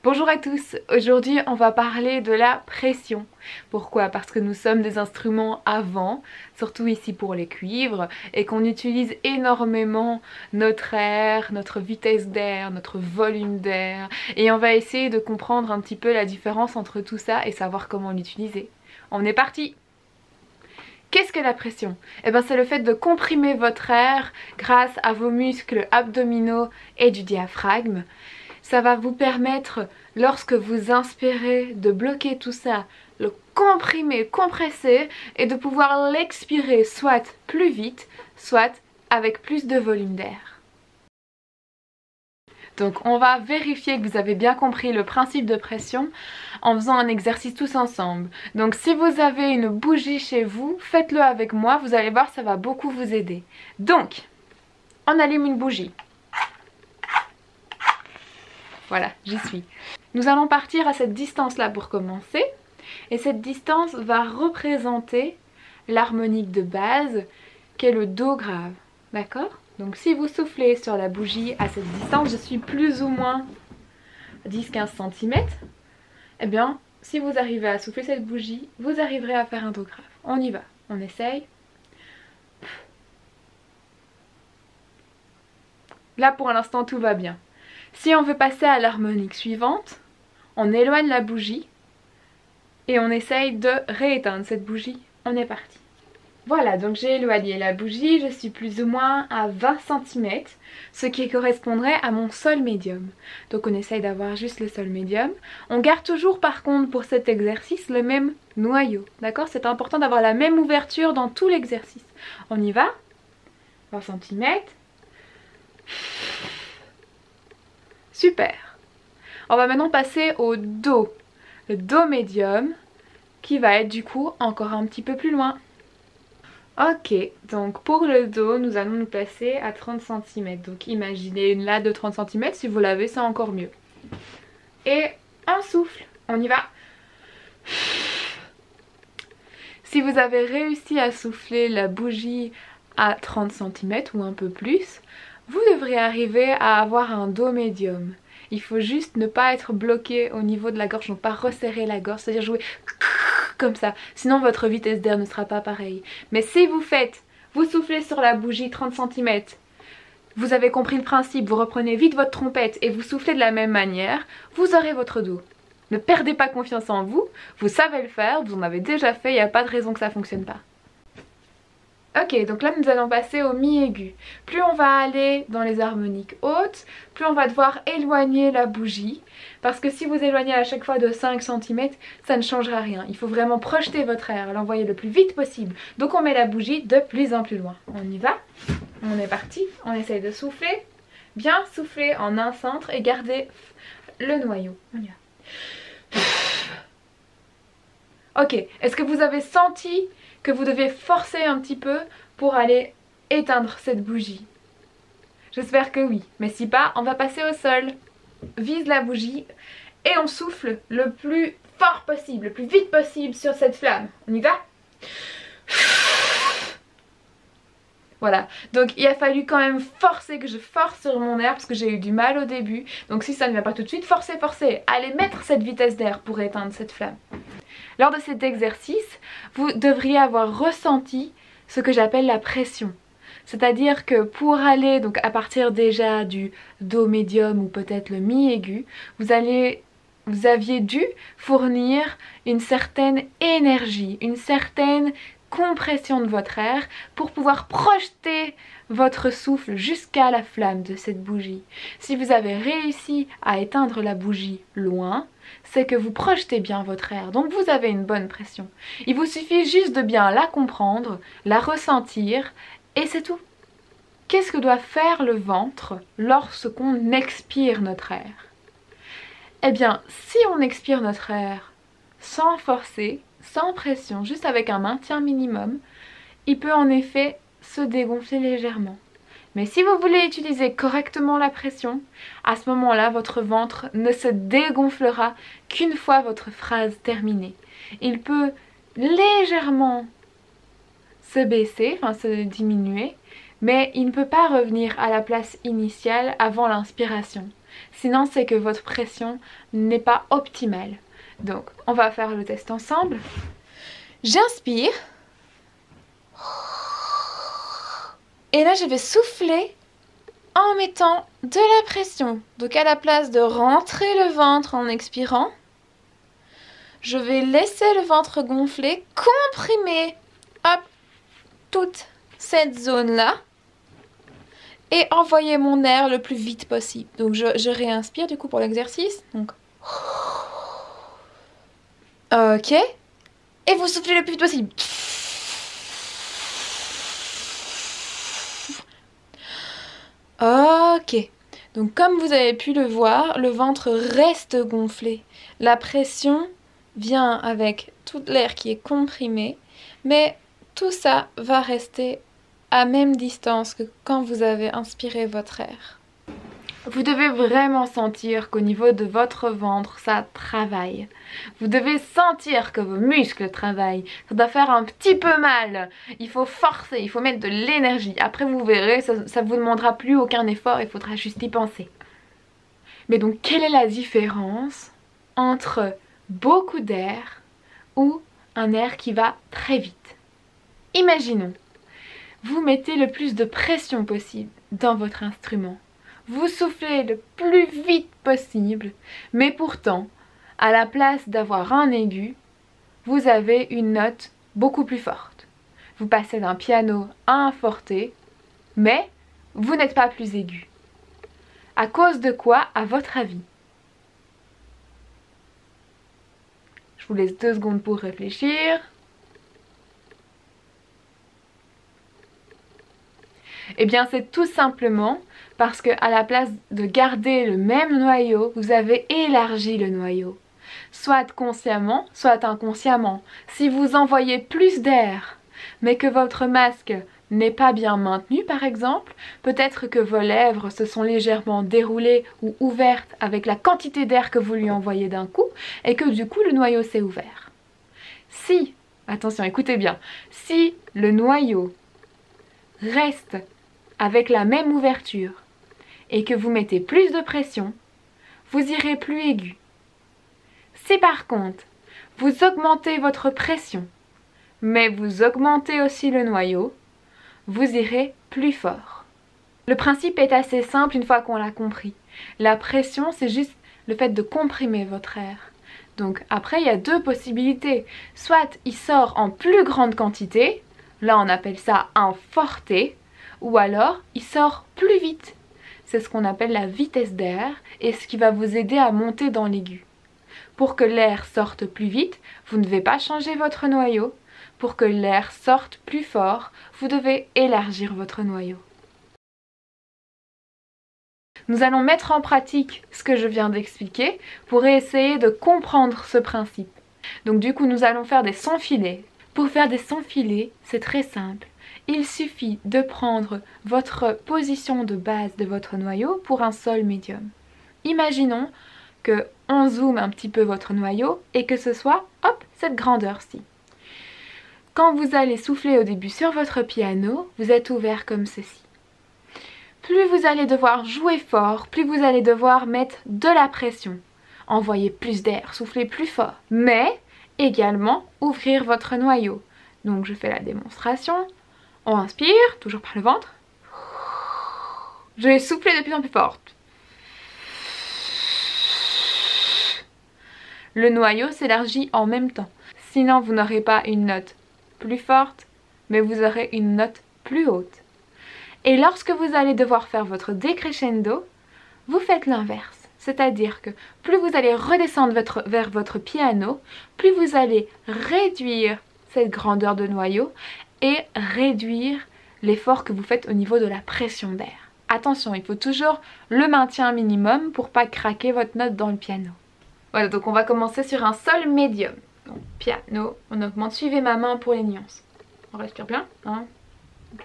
Bonjour à tous, aujourd'hui on va parler de la pression. Pourquoi? Parce que nous sommes des instruments à vent, surtout ici pour les cuivres, et qu'on utilise énormément notre air, notre vitesse d'air, notre volume d'air, et on va essayer de comprendre un petit peu la différence entre tout ça et savoir comment l'utiliser. On est parti! Qu'est-ce que la pression? Eh bien c'est le fait de comprimer votre air grâce à vos muscles abdominaux et du diaphragme. Ça va vous permettre, lorsque vous inspirez, de bloquer tout ça, le comprimer, compresser et de pouvoir l'expirer soit plus vite, soit avec plus de volume d'air. Donc on va vérifier que vous avez bien compris le principe de pression en faisant un exercice tous ensemble. Donc si vous avez une bougie chez vous, faites-le avec moi, vous allez voir, ça va beaucoup vous aider. Donc, on allume une bougie. Voilà, j'y suis. Nous allons partir à cette distance-là pour commencer. Et cette distance va représenter l'harmonique de base, qui est le Do grave. D'accord? Donc si vous soufflez sur la bougie à cette distance, je suis plus ou moins 10-15 cm. Eh bien, si vous arrivez à souffler cette bougie, vous arriverez à faire un Do grave. On y va, on essaye. Là pour l'instant tout va bien. Si on veut passer à l'harmonique suivante, on éloigne la bougie et on essaye de rééteindre cette bougie. On est parti. Voilà, donc j'ai éloigné la bougie, je suis plus ou moins à 20 cm, ce qui correspondrait à mon sol médium. Donc on essaye d'avoir juste le sol médium. On garde toujours par contre pour cet exercice le même noyau, d'accord? C'est important d'avoir la même ouverture dans tout l'exercice. On y va, 20 cm. Super. On va maintenant passer au Do. Le Do médium qui va être du coup encore un petit peu plus loin. Ok, donc pour le Do, nous allons nous placer à 30 cm. Donc imaginez une latte de 30 cm, si vous l'avez c'est encore mieux. Et un souffle, on y va. Si vous avez réussi à souffler la bougie à 30 cm ou un peu plus, vous devrez arriver à avoir un Do médium. Il faut juste ne pas être bloqué au niveau de la gorge, donc pas resserrer la gorge, c'est-à-dire jouer comme ça. Sinon votre vitesse d'air ne sera pas pareille. Mais si vous soufflez sur la bougie 30 cm, vous avez compris le principe, vous reprenez vite votre trompette et vous soufflez de la même manière, vous aurez votre Do. Ne perdez pas confiance en vous, vous savez le faire, vous en avez déjà fait, il n'y a pas de raison que ça ne fonctionne pas. Ok, donc là nous allons passer au mi aigu. Plus on va aller dans les harmoniques hautes, plus on va devoir éloigner la bougie. Parce que si vous éloignez à chaque fois de 5 cm, ça ne changera rien. Il faut vraiment projeter votre air, l'envoyer le plus vite possible. Donc on met la bougie de plus en plus loin. On y va, on est parti, on essaye de souffler. Bien souffler en un centre et garder le noyau. On y va. Ok, est-ce que vous avez senti que vous devez forcer un petit peu pour aller éteindre cette bougie? J'espère que oui, mais si pas, on va passer au sol. Vise la bougie et on souffle le plus fort possible, le plus vite possible sur cette flamme. On y va? Voilà, donc il a fallu quand même forcer, que je force sur mon air parce que j'ai eu du mal au début. Donc si ça ne vient pas tout de suite, forcez, forcez. Allez mettre cette vitesse d'air pour éteindre cette flamme. Lors de cet exercice, vous devriez avoir ressenti ce que j'appelle la pression. C'est-à-dire que pour aller donc à partir déjà du Do médium ou peut-être le mi aigu, vous aviez dû fournir une certaine énergie, une certaine compression de votre air pour pouvoir projeter votre souffle jusqu'à la flamme de cette bougie. Si vous avez réussi à éteindre la bougie loin, c'est que vous projetez bien votre air, donc vous avez une bonne pression. Il vous suffit juste de bien la comprendre, la ressentir et c'est tout. Qu'est-ce que doit faire le ventre lorsqu'on expire notre air? Eh bien, si on expire notre air sans forcer, sans pression, juste avec un maintien minimum, il peut en effet se dégonfler légèrement. Mais si vous voulez utiliser correctement la pression, à ce moment-là, votre ventre ne se dégonflera qu'une fois votre phrase terminée. Il peut légèrement se baisser, enfin se diminuer, mais il ne peut pas revenir à la place initiale avant l'inspiration. Sinon, c'est que votre pression n'est pas optimale. Donc, on va faire le test ensemble. J'inspire. Et là, je vais souffler en mettant de la pression. Donc, à la place de rentrer le ventre en expirant, je vais laisser le ventre gonfler, comprimer, hop, toute cette zone-là et envoyer mon air le plus vite possible. Donc, je réinspire du coup pour l'exercice. Donc, ok. Et vous soufflez le plus vite possible. Ok. Donc, comme vous avez pu le voir, le ventre reste gonflé. La pression vient avec tout l'air qui est comprimé, mais tout ça va rester à même distance que quand vous avez inspiré votre air. Vous devez vraiment sentir qu'au niveau de votre ventre, ça travaille. Vous devez sentir que vos muscles travaillent. Ça doit faire un petit peu mal. Il faut forcer, il faut mettre de l'énergie. Après, vous verrez, ça ne vous demandera plus aucun effort, il faudra juste y penser. Mais donc, quelle est la différence entre beaucoup d'air ou un air qui va très vite? Imaginons, vous mettez le plus de pression possible dans votre instrument. Vous soufflez le plus vite possible, mais pourtant, à la place d'avoir un aigu, vous avez une note beaucoup plus forte. Vous passez d'un piano à un forté, mais vous n'êtes pas plus aigu. À cause de quoi, à votre avis? Je vous laisse 2 secondes pour réfléchir. Eh bien, c'est tout simplement parce que à la place de garder le même noyau, vous avez élargi le noyau. Soit consciemment, soit inconsciemment. Si vous envoyez plus d'air, mais que votre masque n'est pas bien maintenu par exemple, peut-être que vos lèvres se sont légèrement déroulées ou ouvertes avec la quantité d'air que vous lui envoyez d'un coup, et que du coup le noyau s'est ouvert. Si, attention, écoutez bien, si le noyau reste avec la même ouverture et que vous mettez plus de pression, vous irez plus aigu. Si par contre, vous augmentez votre pression, mais vous augmentez aussi le noyau, vous irez plus fort. Le principe est assez simple une fois qu'on l'a compris. La pression, c'est juste le fait de comprimer votre air. Donc après, il y a 2 possibilités. Soit il sort en plus grande quantité, là on appelle ça un forté, ou alors il sort plus vite. C'est ce qu'on appelle la vitesse d'air et ce qui va vous aider à monter dans l'aigu. Pour que l'air sorte plus vite, vous ne devez pas changer votre noyau. Pour que l'air sorte plus fort, vous devez élargir votre noyau. Nous allons mettre en pratique ce que je viens d'expliquer pour essayer de comprendre ce principe. Donc du coup, nous allons faire des sons filés. Pour faire des sons filés, c'est très simple. Il suffit de prendre votre position de base de votre noyau pour un sol médium. Imaginons qu'on zoome un petit peu votre noyau et que ce soit, hop, cette grandeur-ci. Quand vous allez souffler au début sur votre piano, vous êtes ouvert comme ceci. Plus vous allez devoir jouer fort, plus vous allez devoir mettre de la pression. Envoyer plus d'air, souffler plus fort. Mais également ouvrir votre noyau. Donc je fais la démonstration. On inspire, toujours par le ventre. Je vais souffler de plus en plus fort. Le noyau s'élargit en même temps. Sinon, vous n'aurez pas une note plus forte, mais vous aurez une note plus haute. Et lorsque vous allez devoir faire votre décrescendo, vous faites l'inverse. C'est-à-dire que plus vous allez redescendre vers votre piano, plus vous allez réduire cette grandeur de noyau et réduire l'effort que vous faites au niveau de la pression d'air. Attention, il faut toujours le maintien minimum pour pas craquer votre note dans le piano. Voilà, donc on va commencer sur un sol médium. Donc piano, on augmente, suivez ma main pour les nuances. On respire bien. 1, 2.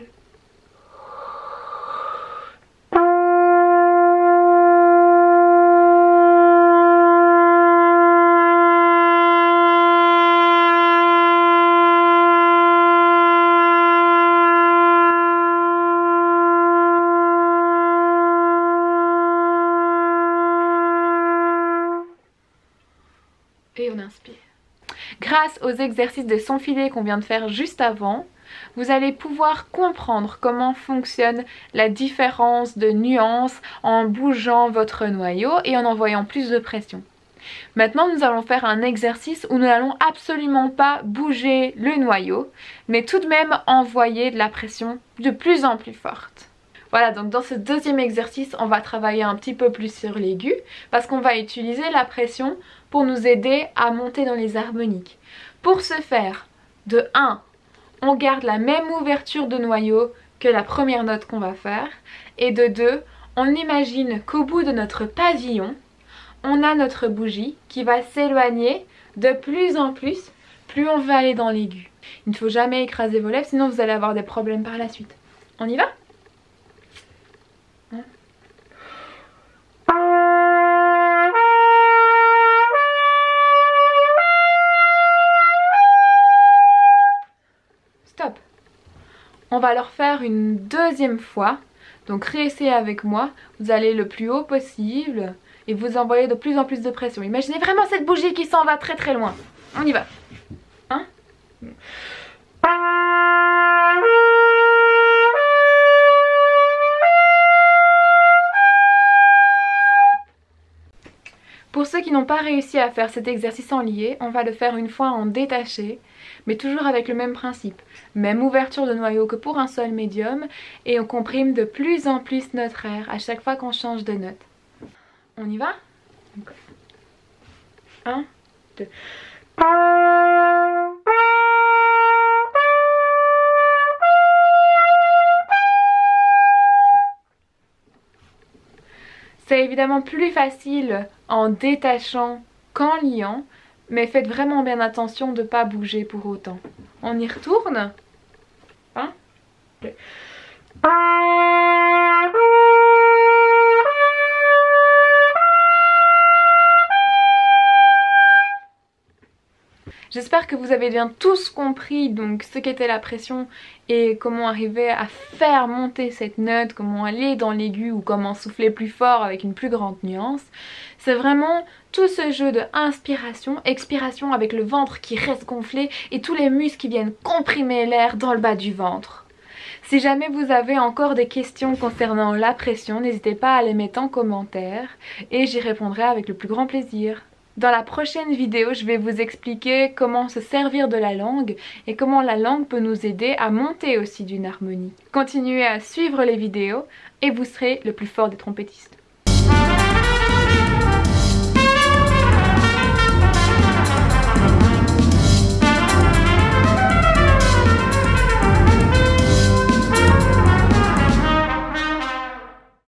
Et on inspire. Grâce aux exercices de son filet qu'on vient de faire juste avant, vous allez pouvoir comprendre comment fonctionne la différence de nuances en bougeant votre noyau et en envoyant plus de pression. Maintenant, nous allons faire un exercice où nous n'allons absolument pas bouger le noyau, mais tout de même envoyer de la pression de plus en plus forte. Voilà, donc dans ce deuxième exercice, on va travailler un petit peu plus sur l'aigu parce qu'on va utiliser la pression pour nous aider à monter dans les harmoniques. Pour ce faire, de 1, on garde la même ouverture de noyau que la première note qu'on va faire. Et de 2, on imagine qu'au bout de notre pavillon, on a notre bougie qui va s'éloigner de plus en plus, plus on va aller dans l'aigu. Il ne faut jamais écraser vos lèvres, sinon vous allez avoir des problèmes par la suite. On y va ? Stop. On va leur faire une deuxième fois. Donc réessayez avec moi. Vous allez le plus haut possible et vous envoyez de plus en plus de pression. Imaginez vraiment cette bougie qui s'en va très très loin. On y va. 1. Pour ceux qui n'ont pas réussi à faire cet exercice en lié, on va le faire une fois en détaché, mais toujours avec le même principe. Même ouverture de noyau que pour un sol médium, et on comprime de plus en plus notre air à chaque fois qu'on change de note. On y va ? 1, 2. C'est évidemment plus facile en détachant qu'en liant, mais faites vraiment bien attention de ne pas bouger pour autant. On y retourne. 1, 2. J'espère que vous avez bien tous compris donc ce qu'était la pression et comment arriver à faire monter cette note, comment aller dans l'aigu ou comment souffler plus fort avec une plus grande nuance. C'est vraiment tout ce jeu de inspiration, expiration avec le ventre qui reste gonflé et tous les muscles qui viennent comprimer l'air dans le bas du ventre. Si jamais vous avez encore des questions concernant la pression, n'hésitez pas à les mettre en commentaire et j'y répondrai avec le plus grand plaisir. Dans la prochaine vidéo, je vais vous expliquer comment se servir de la langue et comment la langue peut nous aider à monter aussi d'une harmonie. Continuez à suivre les vidéos et vous serez le plus fort des trompettistes.